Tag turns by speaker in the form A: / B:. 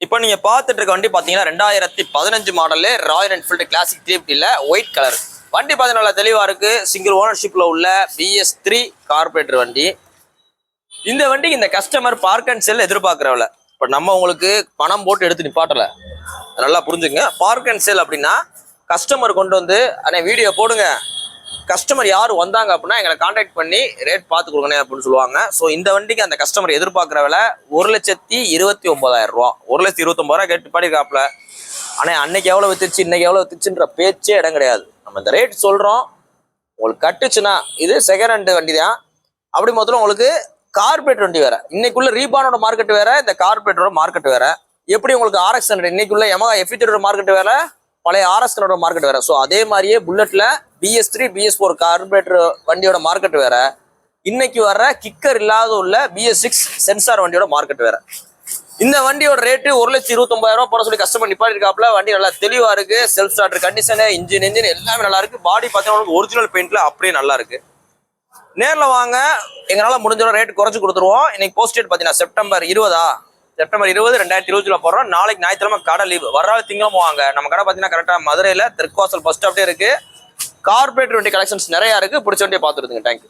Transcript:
A: இப்போ நீங்க பார்த்துட்டு இருக்க வண்டி பாத்தீங்கன்னா 2015 மாடல் ராயல் என்ஃபீல்டு கிளாசிக் 350ல ஒயிட் கலர் வண்டி பார்த்தீங்கன்னா தெளிவா இருக்கு. சிங்கிள் ஓனர்ஷிப்ல உள்ள BS3 கார்பரேட்டர் வண்டி. இந்த வண்டிக்கு இந்த கஸ்டமர் பார்க் அண்ட் செல் எதிர்பார்க்கிறவள இப்போ நம்ம உங்களுக்கு பணம் போட்டு எடுத்து நிப்பாட்டல, நல்லா புரிஞ்சுங்க. பார்க் அண்ட் செல் அப்படின்னா கஸ்டமர் கொண்டு வந்து அண்ணே வீடியோ போடுங்க, கஸ்டமர் யார் வந்தாங்க அப்படின்னா எங்களை கான்டாக்ட் பண்ணி ரேட் பார்த்து கொடுங்கண்ணே அப்படின்னு சொல்லுவாங்க. ஸோ இந்த வண்டிக்கு அந்த கஸ்டமர் எதிர்பார்க்குற விலை 1,29,000 ரூபா. 1,29,000 கேட்டு பாடிருக்காப்புல. ஆனால் அன்னைக்கு எவ்வளோ வித்துச்சு இன்னைக்கு எவ்வளோ வித்துச்சுன்ற பேச்சே இடம் கிடையாது. நம்ம இந்த ரேட் சொல்கிறோம், உங்களுக்கு கட்டுச்சுன்னா இது செகண்ட் ஹேண்ட் வண்டி தான். அப்படி மொத்தம் உங்களுக்கு கார்பரேட் வண்டி வேற, இன்னைக்குள்ள ரீபானோட மார்க்கெட் வேற, இந்த கார்பரேட்டோட மார்க்கெட் வேற. எப்படி உங்களுக்கு RX 100 இன்னைக்குள்ள Yamaha F3 மார்க்கெட் வேற, பழைய RS 100 மார்க்கெட் வேற. ஸோ அதே மாதிரியே புல்லட்ல BS3 BS4 கார்பரேட்டர் வண்டியோட மார்க்கெட் வேற, இன்னைக்கு வர்ற கிக்கர் இல்லாத உள்ள BS6 சென்சார் வண்டியோட மார்க்கெட் வேற. இந்த வண்டியோட ரேட்டு 1,29,000 போட சொல்லி கஸ்டமர் நிப்பாட்டிருக்காப்ல. வண்டி நல்லா தெளிவா இருக்கு, செல்ஃப் ஸ்டார்டர் கண்டிஷனு, இன்ஜின் எல்லாமே நல்லா இருக்கு. பாடி பார்த்தீங்கன்னா ஒரிஜினல் பெயிண்ட்ல அப்படியே நல்லா இருக்கு. நேரில் வாங்க, எங்களால் முடிஞ்ச ரேட் குறைச்சு கொடுத்துருவோம். இன்னைக்கு போஸ்ட் டேட் பார்த்தீங்கன்னா செப்டம்பர் 20 2020 போடுறோம். நாளைக்கு ஞாயிற்றுக்கிழமை கடை லீவ், வர்றாது திங்களும் வாங்க. நம்ம கடை பார்த்தீங்கன்னா கரெக்டாக மதுரையில் தெற்குவாசல் பஸ் ஸ்டாப்டே இருக்கு. கார்பரேட் வண்டி கலெக்ஷன்ஸ் நிறையா இருக்கு, பிடிச்ச வண்டியை பார்த்துருதுங்க. தேங்க்யூ.